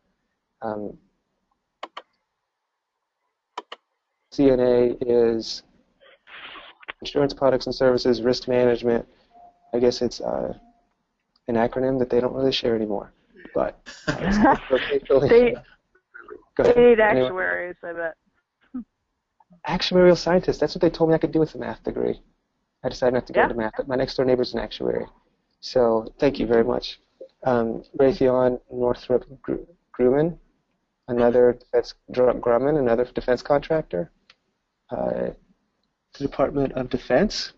CNA is Insurance Products and Services, Risk Management. I guess it's an acronym that they don't really share anymore. But State actuaries, I bet. Actuarial scientist, that's what they told me I could do with a math degree. I decided not to go into math, but my next door neighbor's an actuary. So thank you very much. Raytheon, Northrop Grumman, another defense contractor. The Department of Defense,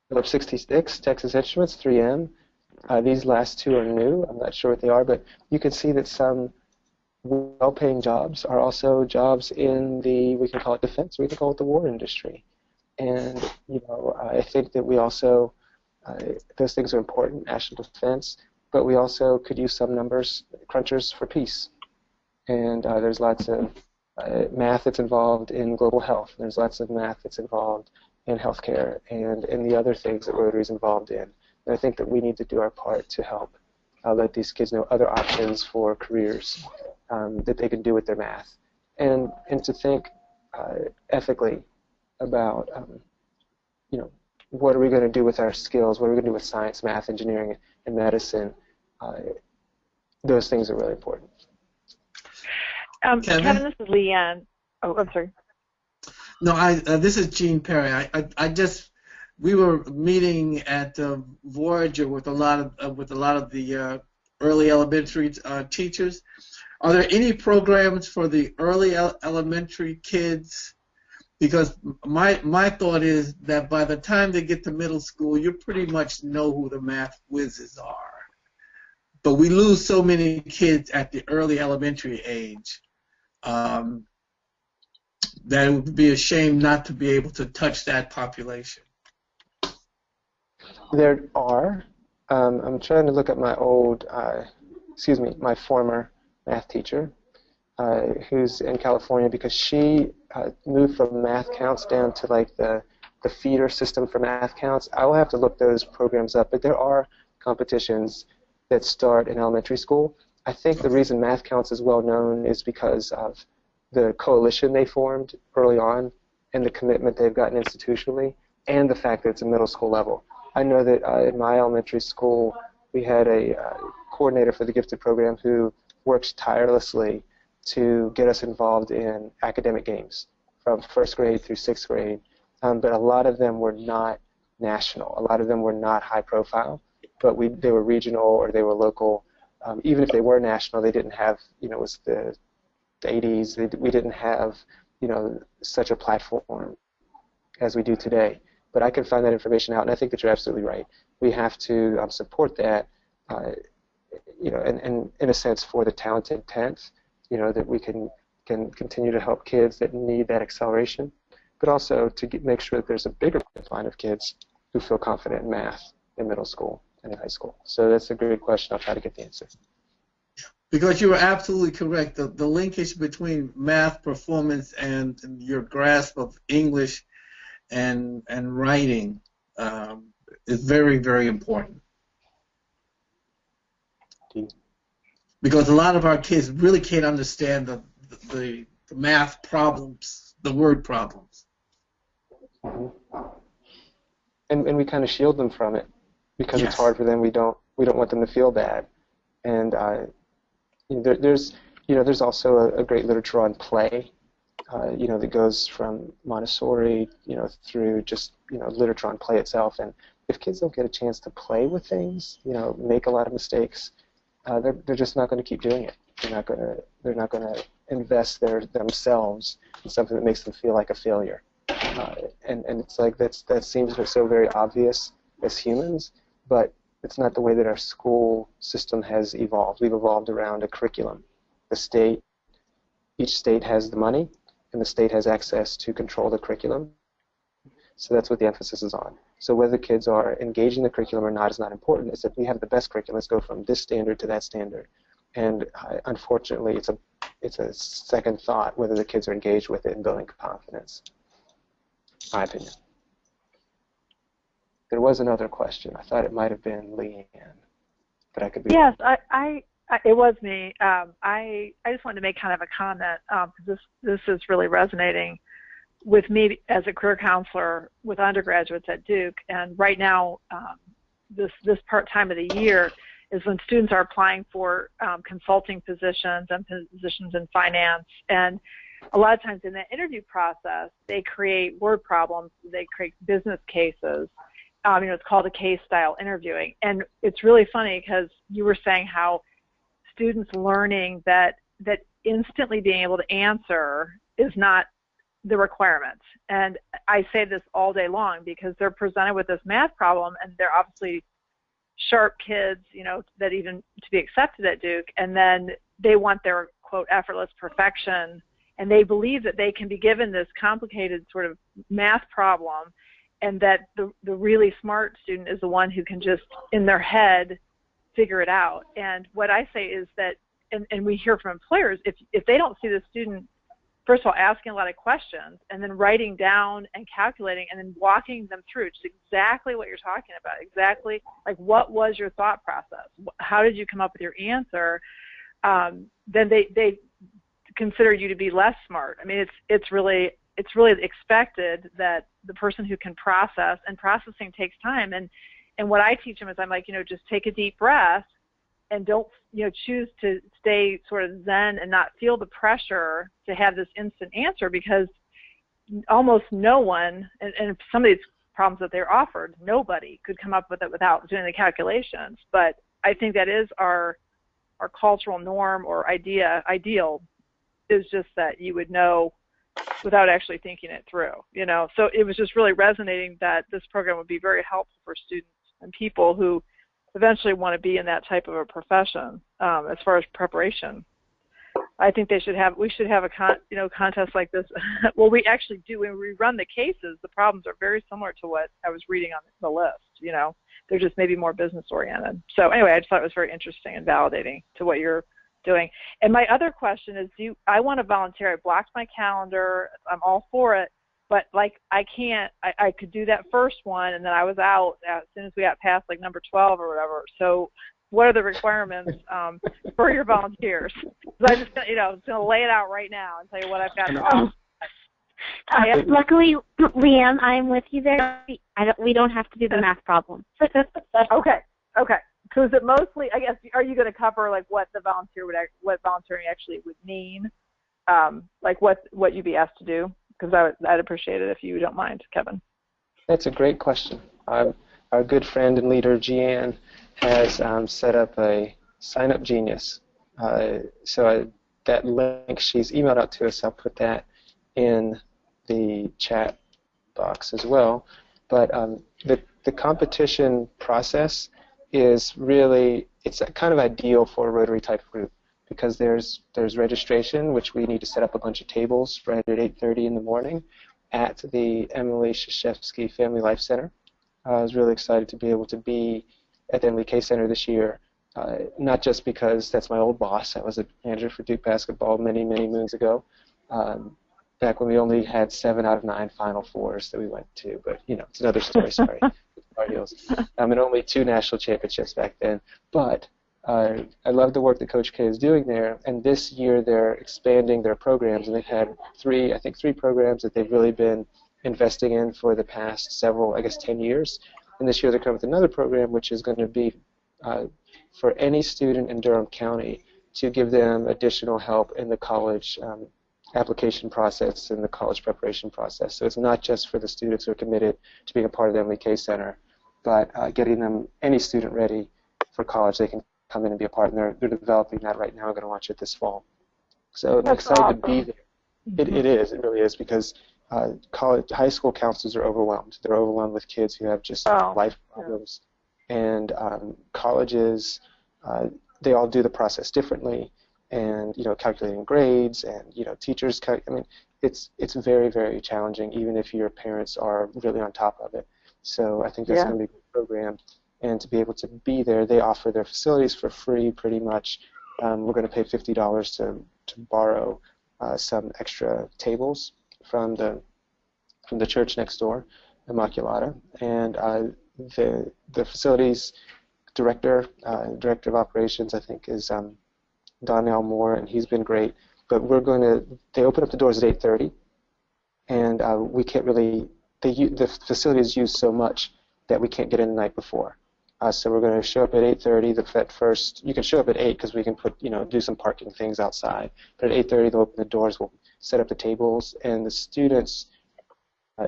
Phillips 66, Texas Instruments, 3M. These last two are new. I'm not sure what they are, but you can see that some well-paying jobs are also jobs in the, we can call it defense, we can call it the war industry. And, I think that we also, those things are important, national defense, but we also could use some numbers crunchers for peace. And there's lots of math that's involved in global health. There's lots of math that's involved in healthcare and in the other things that Rotary is involved in. And I think that we need to do our part to help let these kids know other options for careers that they can do with their math. And to think ethically about, what are we going to do with our skills? What are we going to do with science, math, engineering, and medicine? Those things are really important. Kevin, this is Leanne. Oh, I'm sorry. No, this is Gene Perry. We were meeting at Voyager with a lot of the early elementary teachers. Are there any programs for the early elementary kids? Because my thought is that by the time they get to middle school, you pretty much know who the math whizzes are. But we lose so many kids at the early elementary age that it would be a shame not to be able to touch that population. There are. I'm trying to look at my old, my former math teacher, who's in California, because she moved from MathCounts down to like the feeder system for MathCounts. I will have to look those programs up, but there are competitions that start in elementary school. I think the reason MathCounts is well known is because of the coalition they formed early on and the commitment they've gotten institutionally, and the fact that it's a middle school level. I know that in my elementary school we had a coordinator for the gifted program who worked tirelessly to get us involved in academic games from first grade through sixth grade, but a lot of them were not national. A lot of them were not high profile, but they were regional or they were local. Even if they were national, they didn't have, it was the 80s, we didn't have, such a platform as we do today. But I can find that information out, and I think that you're absolutely right. We have to support that, and in a sense for the talented 10th, that we can continue to help kids that need that acceleration, but also to make sure that there's a bigger pipeline of kids who feel confident in math in middle school and in high school. So that's a great question. I'll try to get the answer. Because you were absolutely correct. The linkage between math performance and your grasp of English and writing is very, very important. Because a lot of our kids really can't understand the math problems, the word problems. Mm-hmm. And we kind of shield them from it because Yes. it's hard for them. We don't want them to feel bad. And there's also a great literature on play, that goes from Montessori, through just literature on play itself. And if kids don't get a chance to play with things, make a lot of mistakes, they're just not going to keep doing it. They're not going to invest themselves in something that makes them feel like a failure. And it's like that seems so very obvious as humans, but it's not the way that our school system has evolved. We've evolved around a curriculum. Each state has the money, and the state has access to control the curriculum. So that's what the emphasis is on. So whether kids are engaging the curriculum or not is not important. It's that we have the best curriculum. Let's go from this standard to that standard. And unfortunately, it's a second thought whether the kids are engaged with it and building confidence. My opinion. There was another question. I thought it might have been Leanne, but I could be. Yes, it was me. I just wanted to make kind of a comment because this is really resonating with me as a career counselor with undergraduates at Duke. And right now, this part-time of the year is when students are applying for consulting positions and positions in finance. And a lot of times in the interview process, they create word problems, they create business cases. It's called a case-style interviewing. And it's really funny because you were saying how students learning that instantly being able to answer is not the requirement. And I say this all day long because they're presented with this math problem, and they're obviously sharp kids, that even to be accepted at Duke, and then they want their, quote, effortless perfection, and they believe that they can be given this complicated sort of math problem, and that the really smart student is the one who can just, in their head, figure it out. And what I say is that, and we hear from employers, if they don't see the student, first of all, asking a lot of questions, and then writing down and calculating, and then walking them through just exactly what you're talking about, exactly like what was your thought process, how did you come up with your answer, then they consider you to be less smart. I mean, it's really expected that the person who can process, and processing takes time, and what I teach them is I'm like, just take a deep breath and don't, choose to stay sort of zen and not feel the pressure to have this instant answer, because almost no one, and some of these problems that they're offered, nobody could come up with it without doing the calculations. But I think that is our cultural norm or ideal is just that you would know without actually thinking it through, So it was just really resonating that this program would be very helpful for students and people who eventually want to be in that type of a profession as far as preparation. I think we should have a contest like this. Well, we actually do. When we run the cases, the problems are very similar to what I was reading on the list, They're just maybe more business oriented. So anyway, I just thought it was very interesting and validating to what you're doing. And my other question is, I want to volunteer. I blocked my calendar. I'm all for it. But I can't, I could do that first one, and then I was out as soon as we got past number 12 or whatever. So what are the requirements for your volunteers? So I'm just going to lay it out right now and tell you what I've got to offer. Luckily, Leanne, I'm with you there. We don't have to do the math problem. Okay. So is it mostly, I guess, are you going to cover what what volunteering actually would mean? What you'd be asked to do? Because I'd appreciate it if you don't mind, Kevin. That's a great question. Our good friend and leader, Jeanne, has set up a Sign Up Genius. That link she's emailed out to us, I'll put that in the chat box as well. But the competition process is really, it's kind of ideal for a Rotary type group, because there's registration, which we need to set up a bunch of tables right at 8:30 in the morning at the Emily Krzyzewski Family Life Center. I was really excited to be able to be at the Emily K Center this year not just because that's my old boss. I was a manager for Duke basketball many, many moons ago, back when we only had 7 out of 9 Final Fours that we went to. But, it's another story, sorry. Our heels. And only 2 national championships back then. But I love the work that Coach K is doing there. And this year they're expanding their programs. And they've had 3 programs that they've really been investing in for the past several, 10 years. And this year they're coming with another program which is going to be for any student in Durham County to give them additional help in the college application process and the college preparation process. So it's not just for the students who are committed to being a part of the Emily K Center, but getting them, any student ready for college, they can come in and be a part. And they're developing that right now. I'm going to launch it this fall. So I'm excited to be there. It really is, because high school counselors are overwhelmed. They're overwhelmed with kids who have just life problems. And colleges, they all do the process differently, and calculating grades, and teachers. It's very, very challenging, even if your parents are really on top of it. So I think that's going to be a good program, and to be able to be there, they offer their facilities for free, pretty much. We're going to pay $50 to borrow some extra tables from the church next door, Immaculata, and the facilities director of operations, I think, is Donnell Moore, and he's been great. But they open up the doors at 8:30, and we can't really, the facility is used so much that we can't get in the night before. So we're going to show up at 8:30. At first, you can show up at 8 because we can do some parking things outside. But at 8:30, they'll open the doors, we'll set up the tables, and the students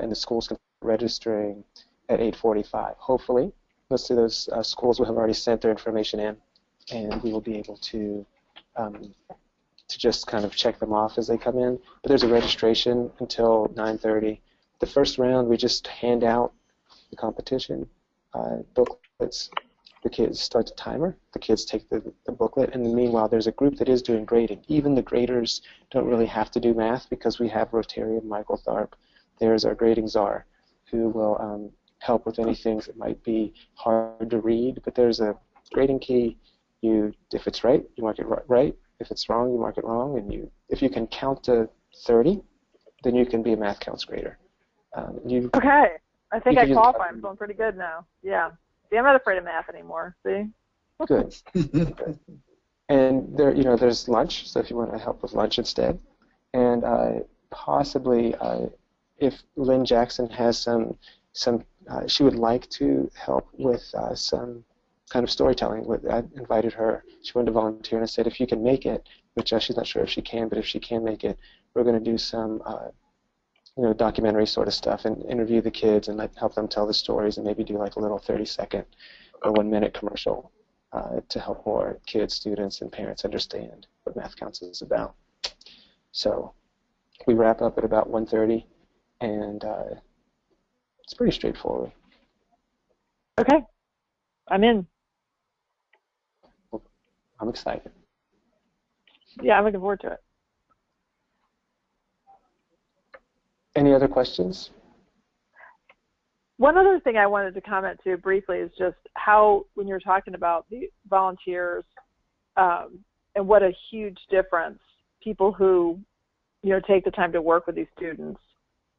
in the schools can start registering at 8:45. Hopefully, most of those schools will have already sent their information in, and we will be able to just kind of check them off as they come in. But there's a registration until 9:30. The first round, we just hand out the competition booklets. The kids start the timer. The kids take the booklet, and meanwhile, there's a group that is doing grading. Even the graders don't really have to do math because we have Rotarian Michael Tharp. There's our grading czar, who will help with anything that might be hard to read. But there's a grading key. If it's right, you mark it right. If it's wrong, you mark it wrong. And if you can count to 30, then you can be a MathCounts grader. Okay. I think I qualify. I'm feeling pretty good now. Yeah. See, I'm not afraid of math anymore. See? Good. And there's lunch, so if you want to help with lunch instead. And possibly, if Lynn Jackson has some she would like to help with some kind of storytelling. I invited her. She wanted to volunteer, and I said, if you can make it, which she's not sure if she can, but if she can make it, we're going to do some documentary sort of stuff and interview the kids and help them tell the stories, and maybe do like a little 30-second or 1-minute commercial to help more kids, students, and parents understand what MathCounts is about. So we wrap up at about 1:30, and it's pretty straightforward. Okay. I'm in. I'm excited. Yeah, I'm looking forward to it. Any other questions? One other thing I wanted to comment to briefly is just how, when you're talking about the volunteers and what a huge difference people who, take the time to work with these students,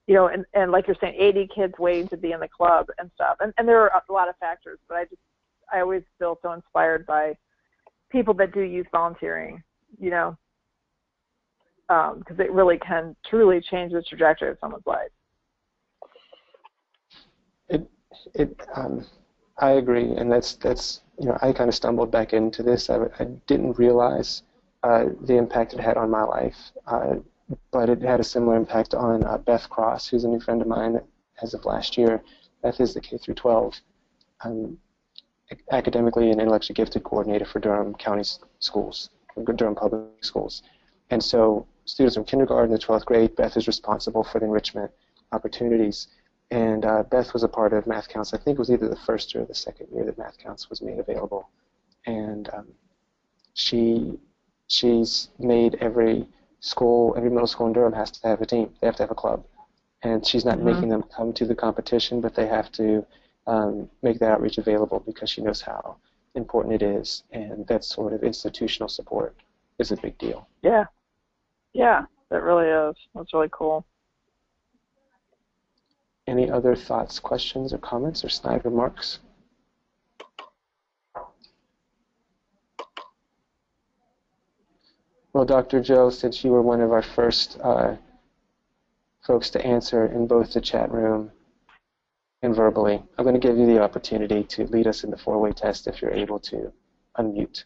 and like you're saying, 80 kids waiting to be in the club and stuff. And there are a lot of factors, but I always feel so inspired by people that do youth volunteering, because it really can truly change the trajectory of someone's life. I agree, and that's I kind of stumbled back into this. I didn't realize the impact it had on my life, but it had a similar impact on Beth Cross, who's a new friend of mine as of last year. Beth is the K through 12 academically and intellectually gifted coordinator for Durham County schools, Durham Public Schools. And so students from kindergarten to 12th grade, Beth is responsible for the enrichment opportunities. And Beth was a part of MathCounts. I think it was either the first or the second year that MathCounts was made available. And she's made every middle school in Durham has to have a team. They have to have a club. And she's not making them come to the competition, but they have to make that outreach available because she knows how important it is, and that sort of institutional support is a big deal. Yeah. Yeah, that really is. That's really cool. Any other thoughts, questions, or comments, or snide remarks? Well, Dr. Joe, since you were one of our first folks to answer in both the chat room and verbally, I'm going to give you the opportunity to lead us in the four-way test if you're able to unmute.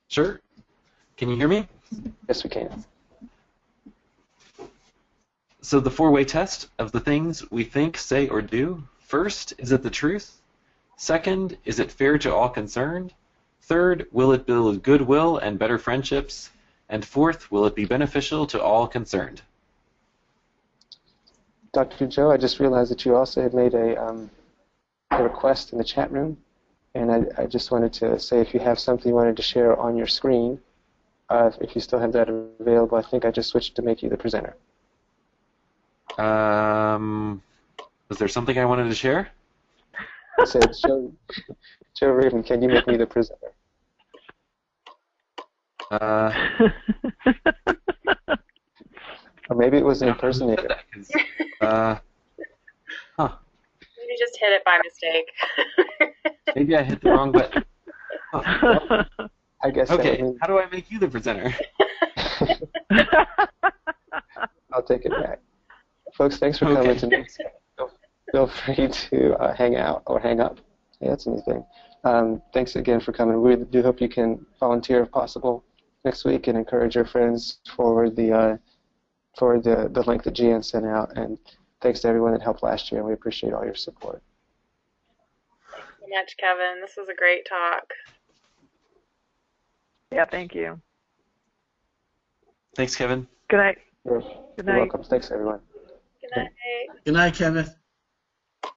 Sure. Can you hear me? Yes, we can. So the four-way test of the things we think, say, or do. First, is it the truth? Second, is it fair to all concerned? Third, will it build goodwill and better friendships? And fourth, will it be beneficial to all concerned? Dr. Joe, I just realized that you also had made a request in the chat room, and I just wanted to say if you have something you wanted to share on your screen, if you still have that available, I think I just switched to make you the presenter. Was there something I wanted to share? I said, Joe Raven, can you make me the presenter? Uh, Or maybe it was an impersonator. Huh. Maybe just hit it by mistake. Maybe I hit the wrong button. Huh. I guess Okay, that how do I make you the presenter? I'll take it back. Folks, thanks for coming tonight. Feel free to hang out or hang up. Yeah, that's anything. Thanks again for coming. We do hope you can volunteer if possible next week and encourage your friends for the link that Gian sent out. And thanks to everyone that helped last year. We appreciate all your support. Thanks so much, Kevin. This was a great talk. Yeah, thank you. Thanks, Kevin. Good night. You're Good night. welcome. Thanks, everyone. Good night. Good night, Kenneth.